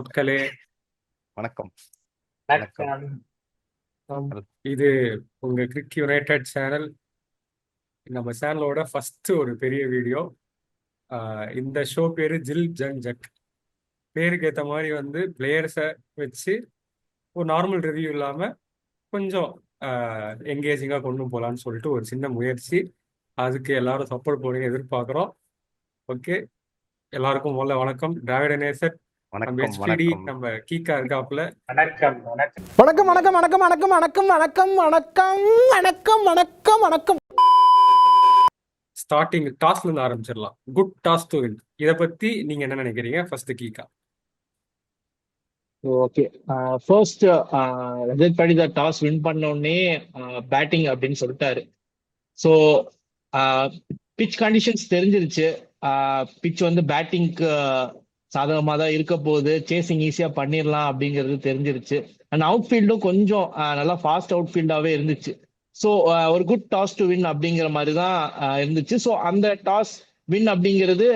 மக்களே, வணக்கம். வணக்கம். வணக்கம். ஆம். இது உங்க கிரிக் யுனைடெட் சேனல். நம்ம சேனலோட ஃபர்ஸ்ட் ஒரு பெரிய வீடியோ. இந்த ஷோ பேரு ஜில் ஜங் ஜக். பேருக்கு ஏற்ற மாதிரி வந்து பிளேயர்ஸை வச்சு ஒரு நார்மல் ரிவ்யூ இல்லாம கொஞ்சம் என்கேஜிங்காக கொண்டு போகலான்னு சொல்லிட்டு ஒரு சின்ன முயற்சி. அதுக்கு எல்லாரும் சப்போர்ட் போடுங்க எதிர்பார்க்குறோம். ஓகே, எல்லாருக்கும் முதல்ல வணக்கம். டிராவிட நேசர், நம்ம வணக்கம். ஹெச்பிடி, வணக்கம். நம்ம கீகா இருக்காப்புல. வணக்கம் வணக்கம் வணக்கம் வணக்கம் வணக்கம் வணக்கம் வணக்கம் வணக்கம் வணக்கம் வணக்கம் வணக்கம் வணக்கம். ஸ்டார்டிங் டாஸ்ல இருந்து ஆரம்பிச்சிடலாம். Good toss to win. இதை பத்தி நீங்க என்ன நினைக்கிறீங்க? ஃபர்ஸ்ட் கீகா. Okay. First Rajat Patidar toss win பண்ண உடனே பேட்டிங் அப்படின்னு சொல்லிட்டாரு. ஸோ பிச் கண்டிஷன்ஸ் தெரிஞ்சிருச்சு. பிச் வந்து பேட்டிங்க்கு சாதகமாக தான் இருக்க போகுது, சேசிங் ஈஸியாக பண்ணிடலாம் அப்படிங்கிறது தெரிஞ்சிருச்சு. அண்ட் அவுட்ஃபீல்டும் கொஞ்சம் நல்லா ஃபாஸ்ட் அவுட்ஃபீல்டாகவே இருந்துச்சு. ஸோ ஒரு குட் டாஸ் டு வின் அப்படிங்கிற மாதிரி தான் இருந்துச்சு. ஸோ அந்த டாஸ் வின் அப்படிங்கிறது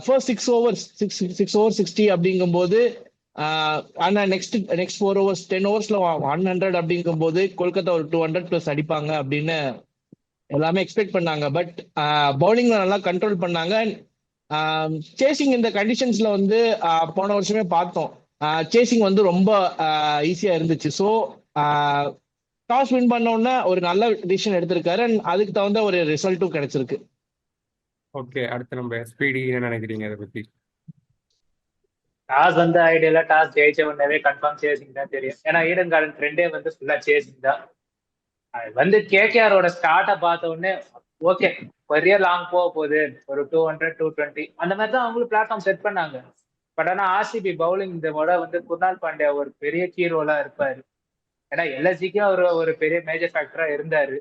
ஃபர்ஸ்ட் 6 ஓவர் 60 அப்படிங்கும்போது, ஆனா நெக்ஸ்ட் 4 ஓவர்ஸ் 10 ஓவர்ஸ்ல 100 அப்படிங்கும் போது கொல்கத்தா ஒரு 200 பிளஸ் அடிப்பாங்க அப்படின்னு எல்லாமே எக்ஸ்பெக்ட் பண்ணாங்க. பட் பவுலிங்ல நல்லா கண்ட்ரோல் பண்ணாங்க. சேசிங் இந்த கண்டிஷன்ஸ்ல வந்து போன வருஷமே பார்த்தோம், சேசிங் வந்து ரொம்ப ஈஸியா இருந்துச்சு. ஸோ டாஸ் வின் பண்ண உடனே ஒரு நல்ல டிசிஷன் எடுத்திருக்காரு. அண்ட் அதுக்கு தகுந்த ஒரு ரிசல்ட்டும் கிடைச்சிருக்கு. ஓகே, அடுத்து நம்ம எஸ்பிடி என்ன நினைக்கிறீங்க இதை பத்தி? டாஸ் வந்து ஐடியலா டாஸ் ஜெயிச்ச உடனே கன்ஃபார்ம் சேசிங் தான் தெரியும். ஏன்னா ஈடன் கார்டன் ட்ரெண்டே வந்து ஃபுல்லா சேசிங் தான். அது வந்து கேகேஆரோட ஸ்டார்ட்டை பார்த்த உடனே ஓகே, பெரிய லாங் போக போகுது, ஒரு 200 220 அந்த மாதிரி தான் அவங்களும் பிளாட்ஃபார்ம் செட் பண்ணாங்க. பட் ஆனா ஆர்சிபி பவுலிங் இந்த முறை வந்து குர்னால் பாண்டியா ஒரு பெரிய கீ ரோலா இருப்பாரு. ஏன்னா எல்எஸ்சிக்கும் அவர் ஒரு பெரிய மேஜர் ஃபேக்டரா இருந்தாரு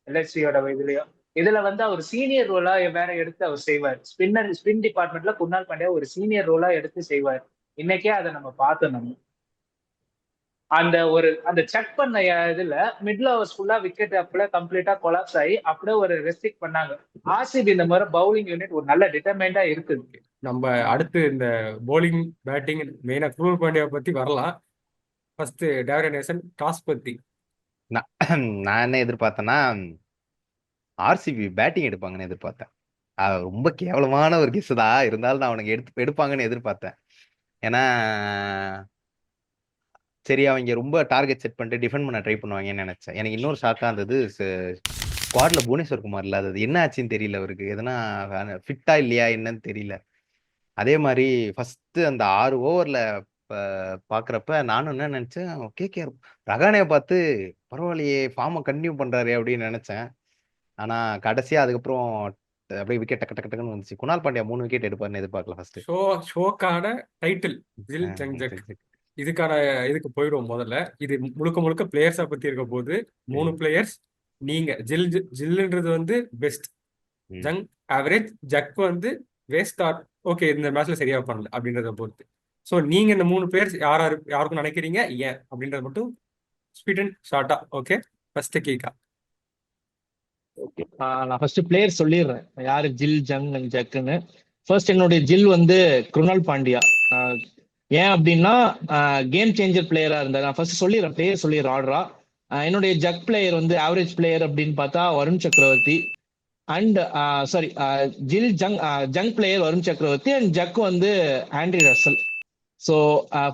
எல்எஸ்சியோட இதுலயும். இதுல வந்து அவர் சீனியர் ரோலா வேற எடுத்து அவர் செய்வார். ஸ்பின் டிபார்ட்மெண்ட்ல குர்னால் பாண்டியா ஒரு சீனியர் ரோலா எடுத்து செய்வார். இன்னைக்கே அதை நம்ம பார்த்தோம். நம்ம அந்த செக் பண்ண இதுல மிடில் ஓவர்ஸ் ஃபுல்லா விக்கெட் அப்படியே கம்ப்ளீட்டா கொலாப்ஸ் ஆகி அப்படியே ஒரு ரெஸ்ட்ரிக்ட் பண்ணாங்க. ஆர்சிபி இந்த மாதிரி பவுலிங் யூனிட் ஒரு நல்ல டிட்டர்மைண்டா இருக்குது. நம்ம அடுத்து இந்த போலிங் பேட்டிங் மெயினா குருல் பாண்டியா பத்தி வரலாம். ஃபர்ஸ்ட் டேவிட் நேசன் டாஸ் பத்தி. நான் என்ன எதிர்பார்த்தேன்னா, ஆர்சிபி பேட்டிங் எடுப்பாங்கன்னு எதிர்பார்த்தேன். ரொம்ப கேவலமான ஒரு கெஸ் தான் இருந்தாலும் நான் அவனுக்கு எடுப்பாங்கன்னு எதிர்பார்த்தேன். ஏன்னா சரி, அவங்க ரொம்ப டார்கெட் செட் பண்ணிட்டு டிஃபெண்ட் பண்ண ட்ரை பண்ணுவாங்கன்னு நினைச்சேன். எனக்கு இன்னொரு ஷாக்கா இருந்தது, ஸ்குவாட்ல புவனேஸ்வர் குமார் இல்லாதது. என்ன ஆச்சுன்னு தெரியல, அவருக்கு எதனா ஃபிட்டா இல்லையா என்னன்னு தெரியல. அதே மாதிரி ஃபர்ஸ்ட் அந்த 6 ஓவர்ல பாக்குறப்ப நானும் என்ன நினைச்சேன், கேகேஆர் ரகானே பார்த்து பரவாயில்லையே ஃபார்மை கண்டினியூ பண்றாரு அப்படின்னு நினைச்சேன். ஆனா கடைசியா அதுக்கப்புறம் அப்படியே விக்கெட் டக்கு டக்கு டக்குன்னு வந்துச்சு. குணால் பாண்டியா 3 விக்கெட் எடுப்பாருன்னு எதிர்பார்க்கல ஃபர்ஸ்ட். ஷோக்கான டைட்டில் ஜில் ஜங் ஜக். இதுக்கான இதுக்கு போயிடுவோம். முதல்ல இது முழுக்க முழுக்க பிளேயர்ஸை பத்தி இருக்க போது 3 பிளேயர்ஸ். நீங்க ஜில்லுன்றது வந்து பெஸ்ட், ஜங் ஆவரேஜ், ஜக் வந்து வேஸ்ட் ஆர் ஓகே இந்த மேட்ச்ல சரியா பண்ணல அப்படின்றத பொறுத்து. ஸோ நீங்க இந்த 3 பிளேயர்ஸ் யாருக்கும் நினைக்கிறீங்க ஏன் அப்படின்றத மட்டும் ஸ்பீட் அண்ட் ஷார்ட்டா. ஓகே, ஃபர்ஸ்ட் கீகா. ஓகே, நான் ஃபர்ஸ்ட் பிளேயர் சொல்லிடுறேன் யாரு ஜில் ஜங் அண்ட் ஜக்குன்னு. ஃபர்ஸ்ட் என்னுடைய ஜில் வந்து குருணால் பாண்டியா. ஏன் அப்படின்னா கேம் சேஞ்சர் பிளேயரா இருந்தார். நான் ஃபர்ஸ்ட் சொல்லிடுறேன், பிளேயர் சொல்லிடுறேன் ஆர்டரா. என்னுடைய ஜக் பிளேயர் வந்து ஆவரேஜ் பிளேயர் அப்படின்னு பார்த்தா வருண் சக்கரவர்த்தி. அண்ட் சாரி, ஜில் ஜங் பிளேயர் வருண் சக்கரவர்த்தி அண்ட் ஜக் வந்து ஆண்ட்ரி ரசல். ஸோ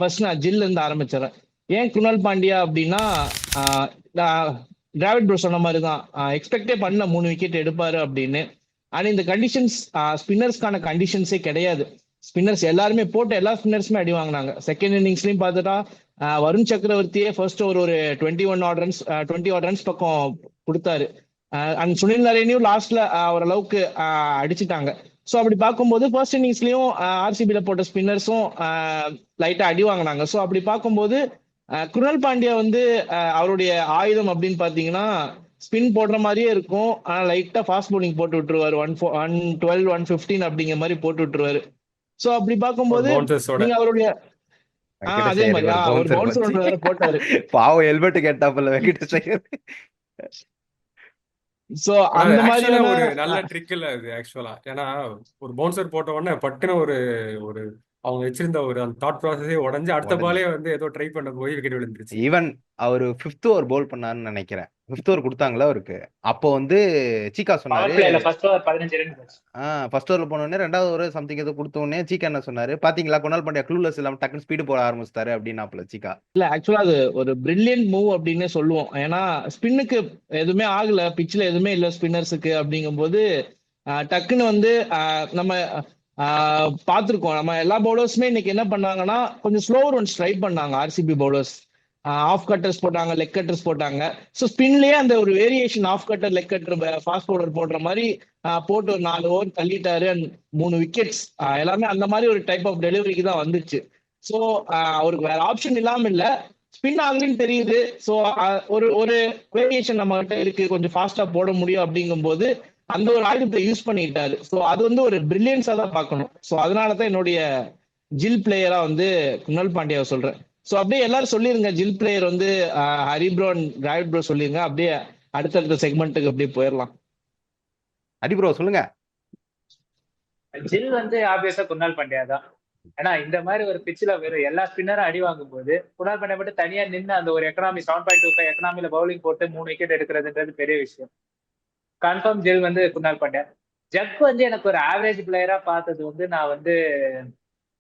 ஃபர்ஸ்ட் நான் ஜில் இருந்து ஆரம்பிச்சிடறேன். ஏன் குருணால் பாண்டியா அப்படின்னா, டிராவிட் ப்ரோ சொன்ன மாதிரி தான், எக்ஸ்பெக்டே பண்ண 3 விக்கெட் எடுப்பாரு அப்படின்னு. ஆனா இந்த கண்டிஷன்ஸ் ஸ்பின்னர்ஸ்க்கான கண்டிஷன்ஸே கிடையாது. ஸ்பின்னர்ஸ் எல்லாருமே போட்ட எல்லா ஸ்பின்னர்ஸுமே அடி வாங்கினாங்க. செகண்ட் இன்னிங்ஸ்லயும் பார்த்துட்டா வருண் சக்கரவர்த்தியே ஃபர்ஸ்ட் ஒரு 20 odd ரன்ஸ் பக்கம் கொடுத்தாரு. அண்ட் சுனில் நரேனையும் லாஸ்ட்ல ஓரளவுக்கு அடிச்சுட்டாங்க. ஸோ அப்படி பார்க்கும்போது ஃபர்ஸ்ட் இன்னிங்ஸ்லயும் ஆர்சிபியில போட்ட ஸ்பின்னர்ஸும் லைட்டா அடி வாங்கினாங்க. ஸோ அப்படி பார்க்கும்போது குருணால் பாண்டியா வந்து அவருடைய ஆயுதம் அப்படின்னு பாத்தீங்கன்னா ஸ்பின் போடுற மாதிரியே இருக்கும். ஆனா லைட்டா ஃபாஸ்ட் பவுலிங் போட்டு விட்டுருவாரு. 112 115 அப்படிங்கிற மாதிரி போட்டு விட்டுருவாரு. சோ அப்படி பார்க்கும்போது நீங்க அவருடைய அதே மாதிரி ஒரு பவுன்சர் வேற போட்டாரு. பாவம் ஹெல்மெட் கேட்டாப்பல வெங்கடேஷ். சோ அந்த மாதிரி ஒரு நல்ல ட்ரிக் இல்ல அது ஆக்சுவலா. ஏன்னா ஒரு பவுன்சர் போட்ட உடனே பட்டுன்னு ஒரு அவங்க வச்சிருந்த ஒரு அந்த தாட் ப்ராசஸே உடஞ்சு அடுத்த உடஞ்சி பாலே வந்து ஏதோ ட்ரை பண்ண போய் விக்கெட் விழுந்துருச்சு. ஈவன் அவரு 5th ஓவர் பவுல் பண்ணாருன்னு நினைக்கிறேன். 5th ஓவர் கொடுத்தாங்களா அவருக்கு. அப்போ வந்து சீக்கா பவர் சொன்னாரு, பிளேல ஃபர்ஸ்ட் ஓவர் 15 ரன் போச்சு. ஃபர்ஸ்ட் ஓவர்ல போன உடனே 2வது ஓவர் சம்திங் ஏதோ கொடுத்த உடனே சீக்கா என்ன சொன்னாரு, பாத்தீங்களா குணால் பாண்டியா க்ளூலெஸ் இல்லாம டக்குன்னு ஸ்பீடு போட ஆரம்பிச்சிட்டாரு அப்படின்னாப்புல சீக்கா. இல்ல ஆக்சுவலா அது ஒரு பிரில்லியன்ட் மூவ் அப்படின்னு சொல்லுவோம். ஏன்னா ஸ்பின்னுக்கு எதுவுமே ஆகல, பிட்ச்ல எதுவுமே இல்ல ஸ்பின்னர்ஸுக்கு அப்படிங்கும்போது டக்குன்னு வந்து நம்ம பார்த்துருக்கோம். நம்ம எல்லா பவுலர்ஸுமே இன்னைக்கு என்ன பண்ணாங்கன்னா கொஞ்சம் ஸ்லோ ரன்ஸ் ட்ரை பண்ணாங்க. ஆர்சிபி பவுலர்ஸ் ஆஃப் கட்டர்ஸ் போட்டாங்க, லெக் கட்டர்ஸ் போட்டாங்க. ஸோ ஸ்பின்லயே அந்த ஒரு variation of cutter, leg cutter, fast bowler போடுற மாதிரி போட்டு ஒரு 4 ஓவர் தள்ளிட்டாரு. 3 விக்கெட்ஸ் எல்லாமே அந்த மாதிரி ஒரு டைப் ஆஃப் டெலிவரிக்கு தான் வந்துச்சு. ஸோ அவருக்கு வேற ஆப்ஷன் இல்லாம இல்ல, ஸ்பின் ஆகுதுன்னு தெரியுது. ஸோ ஒரு ஒரு வேரியேஷன் நம்ம கிட்ட இருக்கு, கொஞ்சம் ஃபாஸ்டா போட முடியும் அப்படிங்கும்போது அந்த ஒரு ஆயுதத்தை யூஸ் பண்ணிட்டாரு. ஸோ அது வந்து ஒரு பிரில்லியன்ஸா தான் பார்க்கணும். ஸோ அதனாலதான் என்னுடைய ஜில் பிளேயரா வந்து குணால் பாண்டியாவை சொல்றேன். ஸோ அப்படியே எல்லாரும் சொல்லிருங்க, ஜில் பிளேயர் வந்து ஹரி ப்ரோ, டிராவிட் ப்ரோ சொல்லிருங்க. அப்படியே அடுத்தடுத்த செக்மெண்ட்டுக்கு அப்படியே போயிடலாம். அடி ப்ரோ சொல்லுங்க. ஜில் வந்து ஆப்வியஸா குணால் பாண்டியா தான். ஏன்னா இந்த மாதிரி ஒரு பிச்சில் வெறும் எல்லா ஸ்பின்னரும் அடி வாங்கும் போது குணால் பாண்டியா மட்டும் தனியா நின்று அந்த ஒரு எக்கனாமி 7.25 எக்கனாமில பவுலிங் போட்டு 3 விக்கெட் எடுக்கிறதுன்றது பெரிய விஷயம். கன்ஃபார்ம் ஜில் வந்து குணால் பாண்டியா. ஜக் வந்து எனக்கு ஒரு ஆவரேஜ் பிளேயரா பார்த்தது வந்து நான் வந்து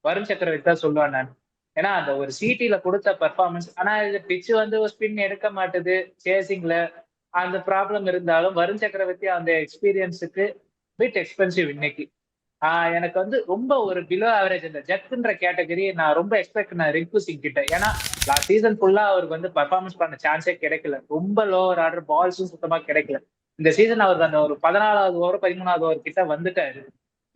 வருண் சக்கரவர்த்தி தான் சொல்லுவேன் நான். ஏன்னா அந்த ஒரு சிடில கொடுத்த பெர்ஃபார்மன்ஸ், ஆனா இது பிச்சு வந்து ஒரு ஸ்பின் எடுக்க மாட்டுது, சேசிங்ல அந்த ப்ராப்ளம் இருந்தாலும் வருண் சக்கரவர்த்தி அந்த எக்ஸ்பீரியன்ஸுக்கு பிட் எக்ஸ்பென்சிவ் இன்னைக்கு. எனக்கு வந்து ரொம்ப ஒரு பிலோ ஆவரேஜ் இந்த ஜக்குன்ற கேட்டகரி நான் ரொம்ப எக்ஸ்பெக்ட் பண்ணேன் ரிங்கு சிங் கிட்ட. ஏன்னா லாஸ்ட் சீசன் ஃபுல்லா அவருக்கு வந்து பர்ஃபார்மன்ஸ் பண்ண சான்ஸே கிடைக்கல, ரொம்ப லோவர் ஆர்டர் பால்ஸும் சுத்தமா கிடைக்கல. இந்த சீசன் அவருக்கு அந்த ஒரு 14வது ஓவர் 13வது ஓவர் கிட்ட வந்துட்டாரு.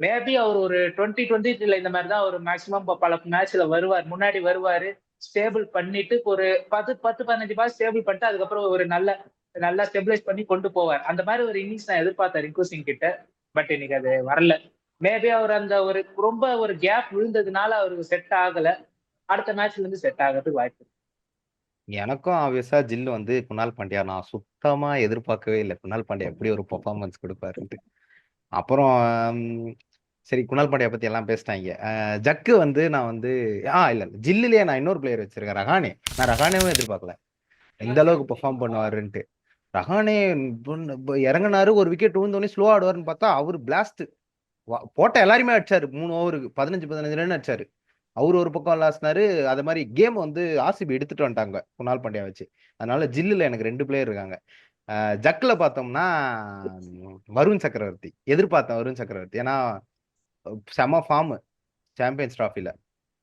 மேபி அவர் ஒரு 2023 இந்த மாதிரி தான் ஒரு மேக்சிமம் பல மேட்ச்ல வருவார், முன்னாடி வருவாரு, ஸ்டேபிள் பண்ணிட்டு ஒரு 10-15 பால் ஸ்டேபிள் பண்ணிட்டு அதுக்கப்புறம் ஒரு நல்லா ஸ்டெபிலைஸ் பண்ணி கொண்டு போவார். அந்த மாதிரி ஒரு இன்னிங்ஸ் நான் எதிர்பார்த்தேன் ரிங்கு சிங் கிட்ட. பட் இன்னைக்கு அது வரல. மேபி அவர் அந்த ஒரு ரொம்ப ஒரு கேப் விழுந்ததுனால அவருக்கு செட் ஆகல. அடுத்த மேட்ச்ல இருந்து செட் ஆகிறதுக்கு வாய்ப்பு. எனக்கும் ஆப்வியஸா ஜில் வந்து குணால் பாண்டியா நான் சுத்தமா எதிர்பார்க்கவே இல்லை, குணால் பாண்டியா எப்படி ஒரு பெர்ஃபார்மன்ஸ் கொடுப்பாருன்ட்டு. அப்புறம் சரி குணால் பாண்டியா பத்தி எல்லாம் பேசிட்டாங்க. ஜக்கு வந்து நான் வந்து இல்ல ஜில்லுலயே நான் இன்னொரு பிளேயர் வச்சிருக்கேன், ரஹானே. நான் ரஹானேவும் எதிர்பார்க்கல எந்த அளவுக்கு பெர்ஃபார்ம் பண்ணுவாருன்ட்டு. ரஹானே இறங்கினாரு, ஒரு விக்கெட் விழுந்தோடனே ஸ்லோ ஆடுவாருன்னு பார்த்தா அவரு பிளாஸ்ட் போட்ட எல்லாருமே அடிச்சாரு. 3 ஓவருக்கு 15 ரன் அடிச்சாரு. அவரு ஒரு பக்கம் லாஸ்னாரு. அது மாதிரி கேம் வந்து ஆர்சிபி எடுத்துட்டு வந்துட்டாங்க குணால் பாண்டியா வச்சு. அதனால ஜில்லுல எனக்கு 2 பிளேயர் இருக்காங்க. ஜக்ல பார்த்தோம்னா வருண் சக்கரவர்த்தி எதிர்பார்த்தேன். வருண் சக்கரவர்த்தி ஏன்னா செம ஃபார்ம் சாம்பியன்ஸ் டிராஃபில,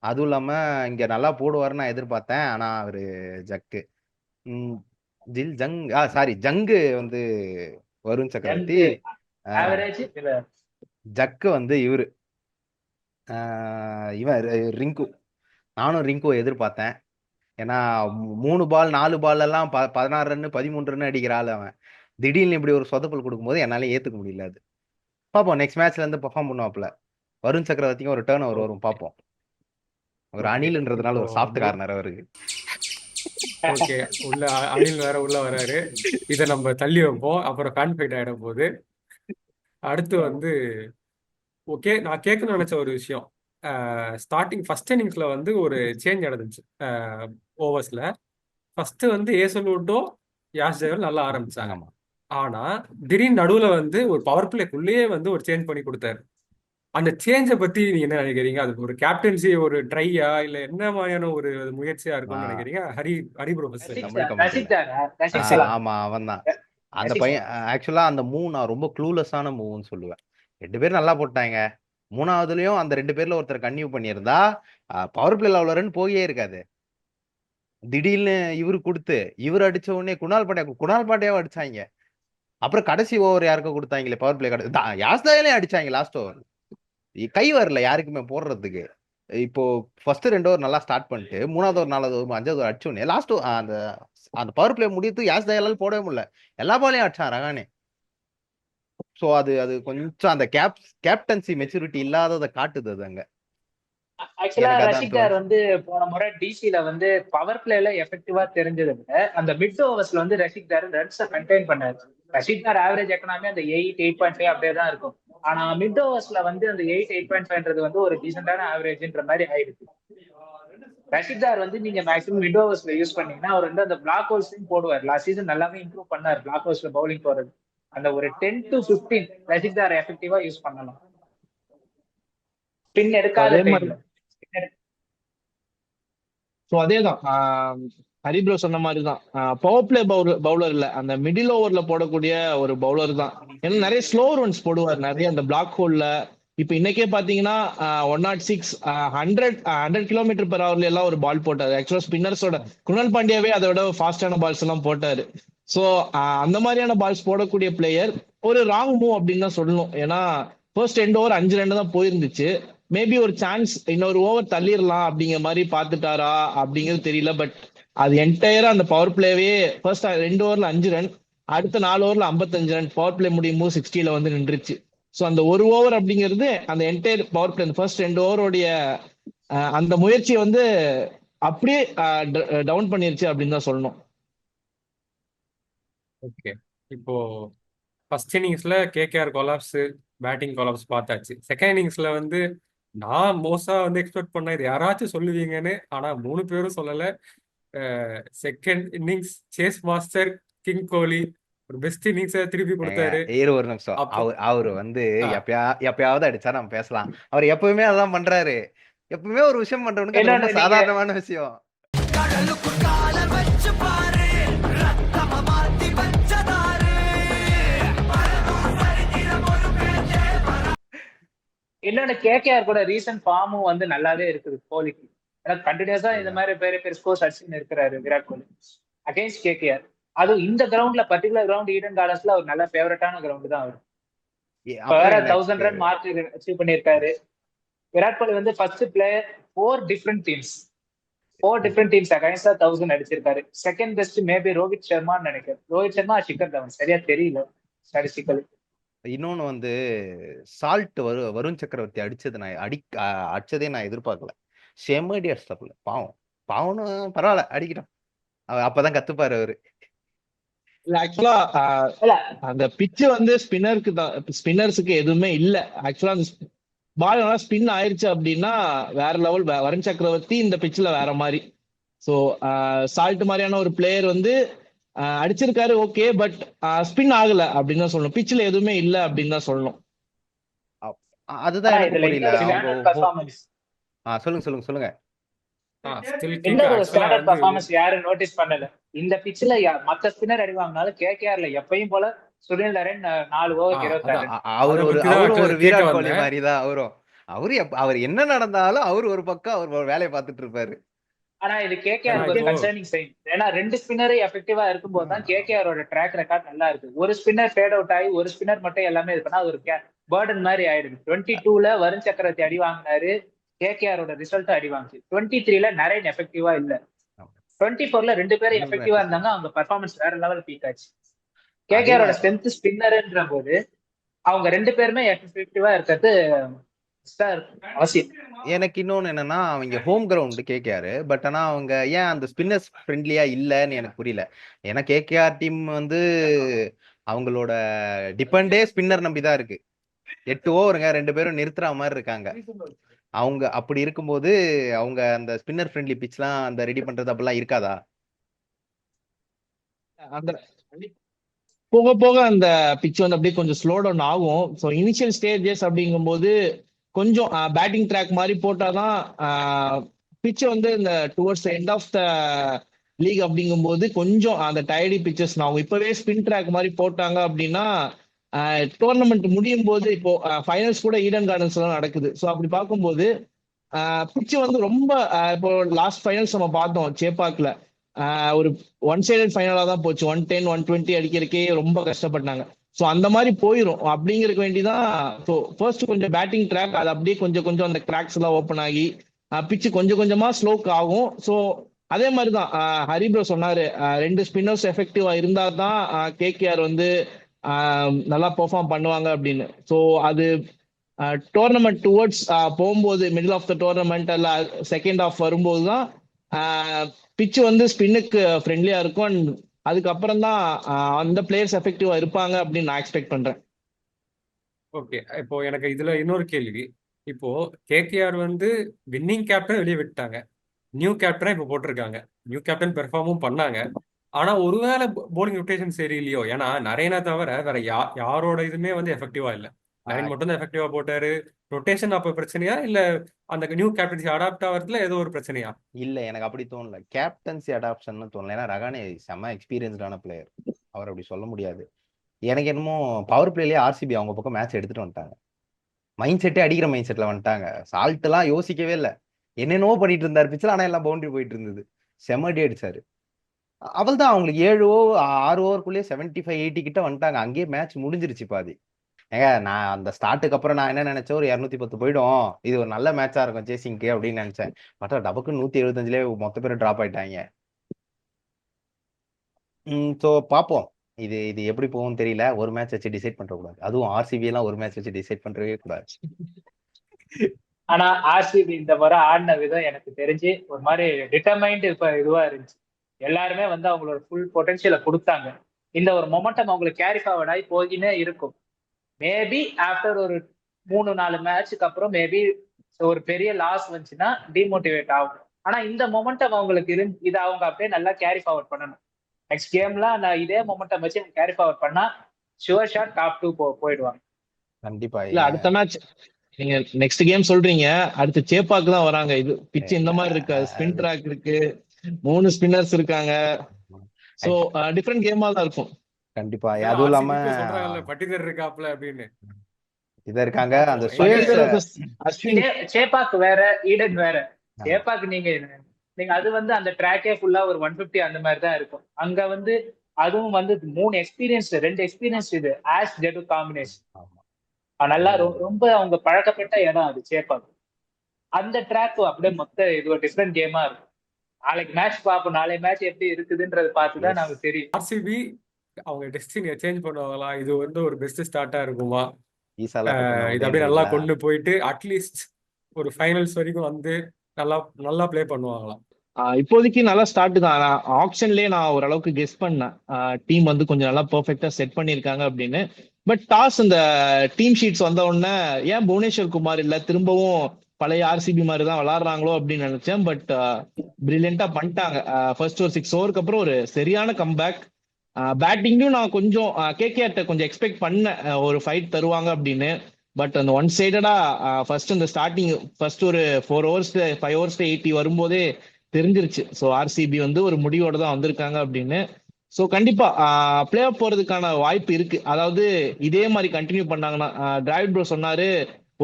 அதுவும் இல்லாம இங்க நல்லா போடுவாருன்னு நான் எதிர்பார்த்தேன். ஆனா அவரு ஜக்கு ஜில் ஜங் சாரி ஜங்கு வந்து வருண் சக்கரவர்த்தி, ஜக்கு வந்து இவரு இவன் ரிங்கு. நானும் ரிங்குவை எதிர்பார்த்தேன். ஏன்னா 3 பால் 4 பால் எல்லாம் 16 ரன் 13 ரன் அடிக்கிற ஆள் அவன். திடீர்னு இப்படி ஒரு சொதப்பல் கொடுக்கும்போது என்னால ஏத்துக்க முடியல. அது பார்ப்போம் நெக்ஸ்ட் மேட்ச்ல இருந்து பெர்ஃபார்ம் பண்ணுவாப்ல. வருண் சக்கரவர்த்திக்கும் ஒரு டர்ன் ஓவர் வரும், பார்ப்போம். ஒரு அணில்ன்றதுனால ஒரு சாஃப்ட் கார்னர் அவருக்கு. ஓகே, உள்ள அணில் வேற உள்ள வராரு. இதை நம்ம தள்ளி வைப்போம், அப்புறம் கான்ஃபிளைட் ஆயிட போகுது. அடுத்து வந்து ஓகே, நான் கேட்கணும்னு நினைச்ச ஒரு விஷயம். ஸ்டார்டிங் ஃபர்ஸ்ட் இன்னிங்ஸ்ல வந்து ஒரு சேஞ்ச் நடந்துச்சு ஓவர்ஸ்ல. ஃபர்ஸ்ட் வந்து ஏசலூட்டும் யாஷ் ஜெயல் நல்லா ஆரம்பிச்சாங்க. ஆமா. ஆனா திடீர்னு நடுவுல வந்து ஒரு பவர் பிளேக்குள்ளேயே வந்து ஒரு சேஞ்ச் பண்ணி கொடுத்தாரு. அந்த சேஞ்சை பத்தி நீங்க என்ன நினைக்கிறீங்க? அது ஒரு கேப்டன்சி ஒரு ட்ரையா இல்ல என்ன மாதிரியான ஒரு முயற்சியா இருக்கும்னு நினைக்கிறீங்க? ஹரி ப்ரோ ஆமா அவன் தான் அந்த பையன். ஆக்சுவலா அந்த மூவ் நான் ரொம்ப க்ளூலெஸ்ஸான மூவ்னு சொல்லுவேன். 2 பேரும் நல்லா போட்டாங்க. 3வதுலயும் அந்த 2 பேர்ல ஒருத்தர் கன்டினியூ பண்ணியிருந்தா பவர் பிளேல அவ்வளோ ரன் போயே இருக்காது. திடீர்னு இவரு கொடுத்து இவர் அடிச்ச உடனே குணால் பாண்டியாவும் அடிச்சாங்க. அப்புறம் கடைசி ஓவர் யாருக்கும் கொடுத்தாங்களே பவர் பிளே யாஸ்தாயிலே அடிச்சாங்க லாஸ்ட் ஓவர். கை வரல யாருக்குமே போடுறதுக்கு. இப்போ ஃபர்ஸ்ட் 2 ஓவர் நல்லா ஸ்டார்ட் பண்ணிட்டு 3வது ஓவர் 4வது ஓவர் 5வது ஓவர் அடிச்சோடனே லாஸ்ட் அந்த பவர் பிளே முடியறது யாஸ்தாயால போடவே முடியல. எல்லா பாலையும் அடிச்சான் ரஹானே. ஸோ அது கொஞ்சம் அந்த கேப்டன்சி மெச்சூரிட்டி இல்லாததை காட்டுது. அது அங்க ஆக்சுவலா ரஷிதார் வந்து போன முறை டிசில வந்து பவர் பிளேல எஃபெக்டிவா தெரிஞ்சதை விட அந்த மிட் ஓவர்ஸ்ல வந்து ரஷிதார் ரன்ஸை கண்டெயின் பண்ணாரு. ரஷிதார் ஆவரேஜ் எக்கனாமி அந்த 8.5 அப்படியே தான் இருக்கும். ஆனா மிட் ஓவர்ஸ்ல வந்து அந்த 8.5 வந்து ஒரு டீசென்டான ஆவரேஜ்ன்ற மாதிரி ஆயிடுச்சு. ரஷிதார் வந்து நீங்க மேக்ஸிமம் மிட் ஓவர்ஸ்ல யூஸ் பண்ணீங்கன்னா அவர் வந்து அந்த பிளாக் ஹோல்ஸையும் போடுவார். லாஸ்ட் சீசன் நல்லாவே இம்ப்ரூவ் பண்ணார் பிளாக் ஹோல்ஸ்ல பவுலிங் போறது. அந்த ஒரு 10 to 15 ரஷிதார் எஃபெக்டிவா யூஸ் பண்ணலாம் ஸ்பின் எடுக்காத அதே மாதிரி டைம்ல. ஸோ அதேதான் ஹரிப்ரோ சொன்ன மாதிரி தான் பவர் பிளே பவுலர் இல்ல, அந்த மிடில் ஓவர்ல போடக்கூடிய ஒரு பவுலர் தான். ஏன்னா நிறைய ஸ்லோ ரன்ஸ் போடுவார் நிறைய அந்த பிளாக் ஹோல்ல. இப்ப இன்னைக்கே பாத்தீங்கன்னா 106 100 கிலோமீட்டர் பெர் ஹவர்ல எல்லாம் ஒரு பால் போட்டாரு. ஆக்சுவலா ஸ்பின்னர்ஸோட குணால் பாண்டியாவே அதை விட ஃபாஸ்டான பால்ஸ் எல்லாம் போட்டாரு. ஸோ அந்த மாதிரியான பால்ஸ் போடக்கூடிய பிளேயர் ஒரு ராங் மூவ் அப்படின்னு தான் சொல்லணும். ஏன்னா ஃபர்ஸ்ட் 2 ஓவர் 5 ரன் தான் போயிருந்துச்சு. மேபி ஒரு சான்ஸ் இன்னொரு ஓவர் தள்ளிடலாம் அப்படிங்கிற மாதிரி பாத்துட்டாரா அப்படிங்கிறது தெரியல. பட் அது என்டையரா அந்த பவர் பிளேவே ஃபர்ஸ்ட் 2 ஓவர்ல 5 ரன், அடுத்த 4 ஓவர்ல 55 ரன், பவர் பிளே முடியும் போது 60ல வந்து நின்றுச்சு. ஸோ அந்த ஒரு ஓவர் அப்படிங்கிறது அந்த என்டையர் பவர் பிளே ஃபர்ஸ்ட் 2 ஓவருடைய அந்த முயற்சியை வந்து அப்படியே டவுன் பண்ணிருச்சு அப்படின்னு தான் சொல்லணும். ஓகே, இப்போ ஃபர்ஸ்ட் இன்னிங்ஸ்ல கேகேஆர் கொலாப்ஸ், பேட்டிங் கொலாப்ஸ் பார்த்தாச்சு. செகண்ட் இன்னிங்ஸ்ல வந்து நான் மோஸ்டா வந்து எக்ஸ்பெக்ட் பண்ண இது யாராச்சும் சொல்லுவீங்கன்னு, ஆனா 3 பேரும் சொல்லல. Second innings chase master king Kohli ஒரு பெஸ்ட் இன்னிங்ஸை திருப்பி கொடுத்தாரு. ஒரு நிமிஷம். அப்போ அவரு வந்து ஆ, எப்பயாவது அடிச்சா நம்ம பேசலாம். அவர் எப்பவுமே அதான் பண்றாரு. எப்பவுமே ஒரு விஷயம் பண்றவனுக்கு அது ரொம்ப இன்னொன்னு நீங்க சாதாரணமான விஷயம். இன்னொன்னு கேகேஆர் கூட ரீசன்ட் ஃபார்மும் வந்து நல்லாவே இருக்குது கோலிக்கு. ஏன்னா கண்டினியூஸா இந்த மாதிரி பெரிய பெரிய ஸ்கோர்ஸ் அடிச்சுன்னு இருக்கிறாரு விராட் கோலி அகைன்ஸ்ட் கேகேஆர். அதுவும் இந்த கிரவுண்ட்ல பர்டிகுலர் கிரவுண்ட் ஈடன் கார்டன்ஸ்ல ஒரு நல்ல ஃபேவரட்டான கிரவுண்ட் தான் அவர். இப்ப வேற அப்புறம் 1000 ரன் மார்க் அச்சீவ் பண்ணியிருக்காரு விராட் கோலி. வந்து ஃபர்ஸ்ட் பிளேயர் 4 டிஃப்ரெண்ட் டீம்ஸ் அகைன்ஸ்டா 1000 அடிச்சிருக்காரு. செகண்ட் பெஸ்ட் மேபி ரோஹித் சர்மான்னு நினைக்கிறேன். ரோஹித் சர்மா ஷிகர் தவன் சரியா தெரியல ஸ்டாட்டிஸ்டிக்கலி. இன்னொன்னு வந்து சால்ட் வருண் சக்கரவர்த்தி அடிச்சதே நான் எதிர்பார்க்கல. செம்மடி அடிச்சாப்புல. பாவம்னு பரவாயில்ல, அடிக்கட்டும். அப்பதான் கத்துப்பாரு அவரு. ஆக்சுவலா இல்ல அந்த பிச்சு வந்து ஸ்பின்னர்ஸுக்கு எதுவுமே இல்ல. ஆக்சுவலா அந்த பால் நல்லா ஸ்பின் ஆயிருச்சு அப்படின்னா வேற லெவல். வருண் சக்கரவர்த்தி இந்த பிச்சில் வேற மாதிரி. ஸோ சால்ட் மாதிரியான ஒரு பிளேயர் வந்து அடிச்சிருக்காரு ஓகே, பட் ஸ்பின் ஆகல அப்படின்னு தான் சொல்லணும். பிச்சில் எதுவுமே இல்லை அப்படின்னு தான் சொல்லணும். அதுதான் எனக்கு இதுல புரியல. இன்னொரு ஸ்டாண்டர்ட் பெர்ஃபார்மன்ஸ் சொல்லுங்க. ஸ்டில் கிங் இன்னொரு ஆக்சுவலா ஸ்டாண்டர்ட் வந்து பெர்ஃபார்மன்ஸ் யாரும் நோட்டீஸ் பண்ணல. இந்த பிச்சில் மத்த ஸ்பின்னர் அடி வாங்கினாலும் கேகேஆர்ல எப்பயும் போல சுனில் நரேன் 4 ஓவருக்கு 26 அதான் ரன். அவரும் அதை பத்தி தான் ஒரு கேட்க விராட் கோலி வந்தேன். மாதிரி தான் அவர் என்ன நடந்தாலும் அவர் ஒரு பக்கம் அவர் வேலையை பார்த்துட்டு இருப்பாரு. ஆனா இது ஏன்னா கேகேஆருக்கு இப்போ கன்சர்னிங் சைன். ஏன்னா 2 ஸ்பின்னரே எஃபெக்டிவா இருக்கும்போது தான் கேகேஆரோட ட்ராக் ரெக்கார்ட் நல்லா இருக்கு. ஒரு ஸ்பின்னர் ஃபேட் அவுட் ஆகி ஒரு ஸ்பின்னர் மட்டும் எல்லாமே இது பண்ணா அது ஒரு பேர்டன் மாதிரி ஆயிடுது. 22ல வருண் சக்கரவர்த்தி அடி வாங்கினாரு, கேகேஆரோட ரிசல்ட் அடி வாங்குச்சு. 23ல நரேன் எஃபெக்டிவா இல்ல. 24ல 2 பேரும் ஒண்ணுமே எஃபெக்டிவா effective. இருந்தாங்க. அவங்க பெர்ஃபார்மன்ஸ் வேற லெவல் பீக் ஆச்சு. கேகேஆரோட அதே ஸ்ட்ரென்த் ஸ்பின்னர்ன்ற போது அவங்க 2 பேருமே எஃபெக்டிவா இருக்கிறது அவசியம். எனக்கு இன்னொன்னு என்னன்னா, அவங்க ஹோம் கிரவுண்ட் கேகேஆர். பட் ஆனா அவங்க ஏன் அந்த ஸ்பின்னர்ஸ் ஃப்ரெண்ட்லியா இல்லன்னு எனக்கு புரியல. ஏன்னா கேகேஆர் டீம் வந்து அவங்களோட டிபெண்டே ஸ்பின்னர் நம்பிதான் இருக்கு. 8 ஓவருங்க 2 பேரும் நிறுத்துற மாதிரி இருக்காங்க. அவங்க அப்படி இருக்கும்போது அவங்க அந்த ஸ்பின்னர் ஃப்ரெண்ட்லி பிச்லாம் அந்த ரெடி பண்றது அப்படிலாம் இருக்காதா? அந்த போக போக அந்த பிச் வந்து அப்படியே கொஞ்சம் ஸ்லோ டவுன் ஆகும். ஸோ இனிஷியல் ஸ்டேஜஸ் அப்படிங்கும்போது கொஞ்சம் பேட்டிங் ட்ராக் மாதிரி போட்டாதான் பிச் வந்து இந்த towards end of the league அப்படிங்கும்போது கொஞ்சம் அந்த டயர்டி பிச்சஸ் ஆகும். இப்பவே ஸ்பின் ட்ராக் மாதிரி போட்டாங்க அப்படின்னா டோர்னமெண்ட் முடியும் போது இப்போ ஃபைனல்ஸ் கூட ஈடன் கார்டன்ஸ் எல்லாம் நடக்குது. ஸோ அப்படி பார்க்கும்போது பிச்சு வந்து ரொம்ப இப்போ லாஸ்ட் ஃபைனல்ஸ் நம்ம பார்த்தோம் சேப்பாக்ல ஒரு ஒன் சைடட் ஃபைனலா தான் போச்சு. 110 120 அடிக்கிறதுக்கே ரொம்ப கஷ்டப்பட்டாங்க. ஸோ அந்த மாதிரி போயிடும் அப்படிங்கிறதுக்கு வேண்டிதான். ஸோ ஃபர்ஸ்ட் கொஞ்சம் பேட்டிங் ட்ராக் அது அப்படியே கொஞ்சம் கொஞ்சம் அந்த கிராக்ஸ் எல்லாம் ஓப்பன் ஆகி பிச்சு கொஞ்சம் கொஞ்சமா ஸ்லோக் ஆகும். ஸோ அதே மாதிரி தான் ஹரிப்ரோ சொன்னாரு 2 ஸ்பின்னர்ஸ் எஃபெக்டிவா இருந்தா தான் கேகேஆர் வந்து நல்லா பெர்ஃபார்ம் பண்ணுவாங்க அப்படின்னு. ஸோ அது டோர்னமெண்ட் டுவர்ட்ஸ் போகும்போது மிடில் ஆஃப் த டோர்னமெண்ட் அல்ல செகண்ட் ஆஃப் வரும்போது தான் பிச்சு வந்து ஸ்பின்னுக்கு ஃப்ரெண்ட்லியா இருக்கும். அண்ட் அதுக்கப்புறம் தான் அந்த பிளேயர்ஸ் எஃபெக்டிவா இருப்பாங்க அப்படின்னு நான் எக்ஸ்பெக்ட் பண்றேன். ஓகே. இப்போ எனக்கு இதுல இன்னொரு கேள்வி. இப்போ கேகேஆர் வந்து வின்னிங் கேப்டன் வெளியே விட்டாங்க, நியூ கேப்டனா இப்போ போட்டிருக்காங்க. நியூ கேப்டன் பெர்ஃபார்மும் பண்ணாங்க. ஆனா ஒருவேளை போலிங் ரொட்டேஷன் சரியில்லையோ, ஏன்னா நரேனை தவிர வேற யாரோட இதுமே வந்து எஃபெக்டிவா இல்ல. நரேன் மட்டும் தான் எஃபெக்டிவா போட்டாரு. ரொட்டேஷன் அப்ப பிரச்சனையா இல்ல அந்த நியூ கேப்டன்சி அடாப்ட் ஆகிறதுல ஏதோ ஒரு பிரச்சனையா? இல்ல எனக்கு அப்படி தோணல. கேப்டன்சி அடாப்ஷன் தோணல. ஏன்னா ரகானே செம்ம எக்ஸ்பீரியன்ஸ்டான பிளேயர். அவர் அப்படி சொல்ல முடியாது. எனக்கு என்னமோ பவர் பிளேலயே ஆர்சிபி அவங்க பக்கம் மேட்ச் எடுத்துட்டு வந்துட்டாங்க. மைண்ட் செட்டே அடிக்கிற மைண்ட் செட்ல வந்துட்டாங்க. சால்ட் எல்லாம் யோசிக்கவே இல்லை. என்னென்னவோ பண்ணிட்டு இருந்தார் பிச்சில், ஆனா எல்லாம் பவுண்டரி போயிட்டு இருந்தது. செம்ம அடி அடிச்சாரு. அவள் தான் அவங்களுக்கு 6 ஓவருக்குள்ளேயே 75-80 கிட்ட வந்துட்டாங்க. அங்கேயே மேட்ச் முடிஞ்சிருச்சு பாதி. ஏங்க நான் அந்த ஸ்டார்ட்டுக்கு அப்புறம் நான் என்ன நினைச்சேன், ஒரு 210 போயிடும், இது ஒரு நல்ல மேட்சா இருக்கும் சேசிங்க்கு அப்படின்னு நினைச்சேன். பார்த்தா டபுக்கு 175லேயே மொத்த பேரும் டிராப் ஆயிட்டாங்க. ஸோ பார்ப்போம். இது இது எப்படி போகும்னு தெரியல. ஒரு மேட்ச் வச்சு டிசைட் பண்ற கூடாது. அதுவும் ஆர்சிபி எல்லாம் ஒரு மேட்ச் வச்சு டிசைட் பண்றவே கூடாது. ஆனா ஆர்சிபி இந்த முறை ஆடின விதம் எனக்கு தெரிஞ்சு ஒரு மாதிரி டிட்டர்மைண்ட் இப்ப இதுவா இருந்துச்சு. எல்லாருமே வந்து அவங்களோட ஃபுல் பொட்டன்ஷியலை கொடுத்தாங்க. இந்த ஒரு மொமெண்டம் அவங்களுக்கு கேரி ஃபார்வர்ட் ஆகி போயினே இருக்கும். மேபி ஆஃப்டர் ஒரு 3-4 மேட்சுக்கு அப்புறம் மேபி ஒரு பெரிய லாஸ் வந்துச்சுன்னா டிமோட்டிவேட் ஆகும். ஆனா இந்த மொமெண்டம் அவங்களுக்கு இதை அவங்க அப்படியே நல்லா கேரி ஃபார்வர்ட் பண்ணணும். நெக்ஸ்ட் கேம்லாம் நான் இதே மொமெண்டம் வச்சு கேரி ஃபார்வர்ட் பண்ணா ஷுவர் ஷாட் டாப் 2 போயிடுவாங்க. கண்டிப்பா. இல்ல அடுத்த மேட்ச் நீங்க நெக்ஸ்ட் கேம் சொல்றீங்க, அடுத்து சேப்பாக்கு தான் வராங்க. இது பிச் இந்த மாதிரி இருக்கு, ஸ்பின் ட்ராக் இருக்கு, 3 ஸ்பின்னர்ஸ் இருக்காங்க. சோ டிஃபரெண்ட் கேமா தான் இருக்கும். கண்டிப்பா. அதுவும் இல்லாம சொல்றாங்கல்ல பட்டிதர் இருக்காப்ல அப்படின்னு. இத இருக்காங்க அந்த சேப்பாக்கு வேற, ஈடன் வேற. சேப்பாக்கு நீங்க அது வந்து அந்த ட்ராக்கே ஃபுல்லா ஒரு 150 அந்த மாதிரி தான் இருக்கும். அங்க வந்து அதுவும் வந்து 2 எக்ஸ்பீரியன்ஸ் இது ஆஷ் ஜெடு காம்பினேஷன். நல்லா ரொம்ப அவங்க பழக்கப்பட்ட இடம் அது சேப்பாக்கு. அந்த ட்ராக் அப்படியே மொத்த இது ஒரு டிஃப்ரெண்ட் கேமா இருக்கும். நாளைக்கு மேட்ச் பார்ப்போம். நாளை மேட்ச் எப்படி இருக்குதுன்றது பார்த்துதான் நமக்கு தெரியும். ஆர்சிபி அவங்க டெஸ்டினியை சேஞ்ச் பண்ணுவாங்களா? இது வந்து ஒரு பெஸ்ட் ஸ்டார்ட்டா இருக்குமா? இது அப்படியே நல்லா கொண்டு போயிட்டு அட்லீஸ்ட் ஒரு ஃபைனல்ஸ் வரைக்கும் வந்து நல்லா நல்லா பிளே பண்ணுவாங்களா? இப்போதைக்கு நல்லா ஸ்டார்ட் தான். ஆப்ஷன்லயே நான் ஓரளவுக்கு கெஸ் பண்ணேன், டீம் வந்து கொஞ்சம் நல்லா பெர்ஃபெக்டா செட் பண்ணிருக்காங்க அப்படின்னு. பட் டாஸ் இந்த டீம் ஷீட்ஸ் வந்த உடனே ஏன் புவனேஸ்வர் குமார் இல்ல, திரும்பவும் பழைய ஆர்சிபி மாதிரி தான் விளாடுறாங்களோ அப்படின்னு நினைச்சேன். பட் பிரில்லியண்டா பண்ணிட்டாங்க. ஃபர்ஸ்ட் ஒரு 6 ஓவருக்கு அப்புறம் ஒரு சரியான கம்பேக். பேட்டிங்கும் நான் கொஞ்சம் கேகேஆர்ட்ட கொஞ்சம் எக்ஸ்பெக்ட் பண்ணேன், ஒரு ஃபைட் தருவாங்க அப்படின்னு. பட் அந்த ஒன் சைடடா ஃபர்ஸ்ட் இந்த ஸ்டார்டிங் ஃபர்ஸ்ட் ஒரு 4 ஓவர்ஸ் 5 ஓவர்ஸ் 80 வரும்போதே தெரிஞ்சிருச்சு. ஸோ ஆர்சிபி வந்து ஒரு முடிவோட தான் வந்திருக்காங்க அப்படின்னு. ஸோ கண்டிப்பா பிளே ஆஃப் போறதுக்கான வாய்ப்பு இருக்கு. அதாவது இதே மாதிரி கண்டினியூ பண்ணாங்கன்னா, டிராவிட் ப்ரோ சொன்னாரு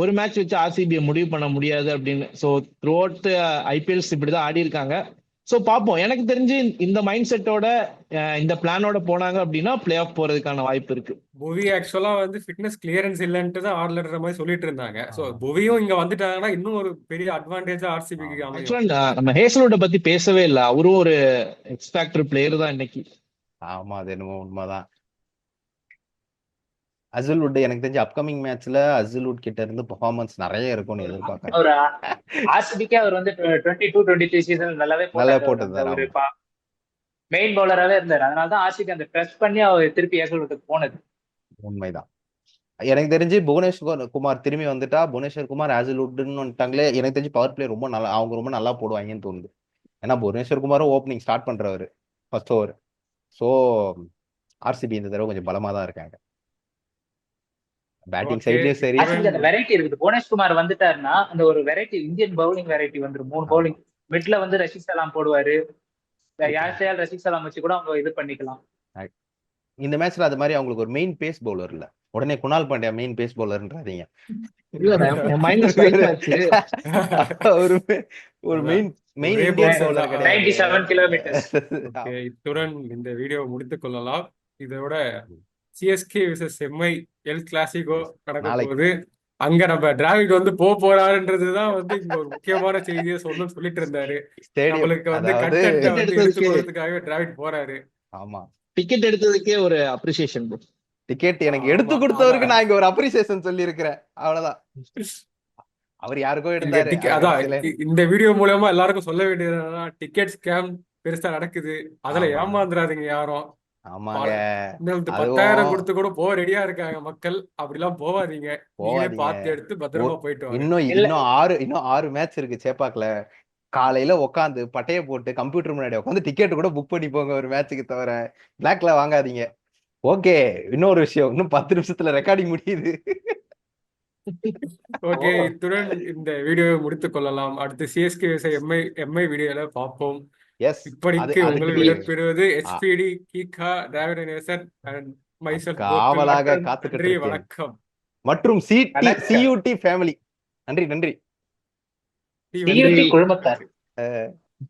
ஒரு மேட்ச் வச்சு ஆர்சிபியை முடிவு பண்ண முடியாது அப்படின்னு. ஸோ த்ரூ அவுட் ஐபிஎல்ஸ் இப்படிதான் ஆடி இருக்காங்க. ஸோ பார்ப்போம். எனக்கு தெரிஞ்சு இந்த மைண்ட் செட்டோட இந்த பிளானோட போனாங்க அப்படின்னா பிளே ஆஃப் போறதுக்கான வாய்ப்பு இருக்கு. புவி ஆக்சுவலா வந்து ஃபிட்னஸ் கிளியரன்ஸ் இல்லைன்ட்டு தான் ஆடலன்ற மாதிரி சொல்லிட்டு இருந்தாங்க. ஸோ புவியும் இங்க வந்துட்டாங்கன்னா இன்னும் ஒரு பெரிய அட்வான்டேஜா ஆர்சிபிக்கு அமையும். ஆக்சுவலா நம்ம ஹேசல்வுட்டை பத்தி பேசவே இல்லை. அவரும் ஒரு எக்ஸ்பேக்டர் பிளேயர் தான் இன்னைக்கு. ஆமா, அது என்னமோ உண்மைதான். அசல்வுட் எனக்கு தெரிஞ்ச அப்கமிங் மேட்ச்ல அசல்வுட் கிட்ட இருந்து பெர்ஃபார்மன்ஸ் நிறைய இருக்கும்னு எதிர்பார்க்கறேன். அவர் ஆர்சிபிக்கே அவர் வந்து 22-23 சீசன் நல்லாவே போட்டது. மெயின் பவுலராகவே இருந்தார். அதனாலதான் ஆர்சிபி அந்த ட்ரஸ்ட் பண்ணி அவர் திருப்பி ஏசல்வுட்டுக்கு போனது. உண்மைதான். எனக்கு தெரிஞ்சு புவனேஸ்வர் குமார் திரும்பி வந்துட்டா புவனேஸ்வர் குமார் ஆசல்வுட்னு வந்துட்டாங்களே, எனக்கு தெரிஞ்சு பவர் பிளே ரொம்ப நல்லா, அவங்க ரொம்ப நல்லா போடுவாங்கன்னு தோணுது. ஏன்னா புவனேஸ்வர் குமாரும் ஓப்பனிங் ஸ்டார்ட் பண்றவர் ஃபர்ஸ்ட் ஓவர். ஸோ ஆர்சிபி இந்த தடவை கொஞ்சம் பலமா தான் இருக்காங்க. பேட்டிங் சைட்லயும் சரி, அந்த வெரைட்டி இருக்குது. புவனேஷ்குமார் வந்துட்டாருன்னா அந்த ஒரு வெரைட்டி, இந்தியன் பவுலிங் வெரைட்டி வந்துடும். 3 பவுலிங் மிட்ல வந்து ரஷித் சலாம் போடுவாரு. யார்த்தையால் ரஷித் சலாம் வச்சு கூட அவங்க இது பண்ணிக்கலாம். இந்த மேட்ச்ல அது மாதிரி அவங்களுக்கு ஒரு மெயின் பேஸ் பவுலர் இல்ல. உடனே குணால் பாண்டியா மெயின் பேஸ் பவுலர்ன்றாதீங்க. ஒரு மெயின் இந்தியன் பவுலர் கிடையாது. 97 கிலோமீட்டர். இத்துடன் இந்த வீடியோ முடித்துக் கொள்ளலாம். இதோட CSK versus MI El Clasico நடக்க போகுது. அங்க நம்ம டிராவிட் வந்து போறாருன்றதுதான் வந்து இங்க ஒரு முக்கியமான செய்தியை சொல்லிட்டு இருந்தாரு. நம்மளுக்கு வந்து கண்டென்ட் வந்து எடுத்து கொடுக்கிறதுக்காகவே டிராவிட் போறாரு. ஆமா, டிக்கெட் எடுத்ததுக்கே ஒரு அப்ரிசியேஷன். டிக்கெட் எனக்கு எடுத்து கொடுத்தவருக்கு நான் இங்க ஒரு அப்ரிசியேஷன் சொல்லி இருக்கிறேன். அவ்வளவுதான். அவர் யாருக்கோ எடுத்தாரு. அதான் இந்த வீடியோ மூலமா எல்லாருக்கும் சொல்ல வேண்டியது என்னன்னா, டிக்கெட் ஸ்கேம் பெருசா நடக்குது. அதுல ஏமாந்துறாதீங்க யாரும். ஆமாங்க. இன்னும் இந்த 10,000 அதுவும் கொடுத்து கூட போக ரெடியா இருக்காங்க மக்கள். அப்படிலாம் போவாதீங்க. நீங்களே போவாதீங்க. பார்த்து எடுத்து பத்திரமா போயிட்டு வாங்க. இல்ல இன்னும் 6 மேட்ச் இருக்கு சேப்பாக்ல. காலையில உட்காந்து பட்டைய போட்டு கம்ப்யூட்டர் முன்னாடி உட்காந்து டிக்கெட் கூட புக் பண்ணி போங்க ஒரு மேட்சுக்கு, தவிர பிளாக்ல வாங்காதீங்க. ஓகே, இன்னொரு விஷயம், இன்னும் 10 நிமிஷத்துல ரெக்கார்டிங் முடியுது. ஓகே, இத்துடன் இந்த வீடியோவை முடித்துக் கொள்ளலாம். அடுத்து சிஎஸ்கே எம்ஐ வீடியோல பார்ப்போம். எஸ், இப்படிக்கு உங்களை அதுக்கு விடைபெறுவது ஆ, SPD, கீகா, டிராவிட நேசன் அண்ட் மைசெல்ஃப் ஆவலாக கோகுல். காத்துக்கிட்டு நன்றி, இருக்கேன். வணக்கம். மற்றும் வணக்கம். CUT family. நன்றி. CUT குழுமத்தார்.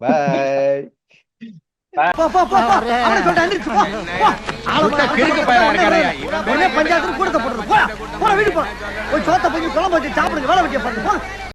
பாய். பஞ்சாயத்து கூட போடுறது வீடு போய் சோத்த போய் குழம்பு வச்சு சாப்பிடுங்க வேலை வைக்க பாருங்க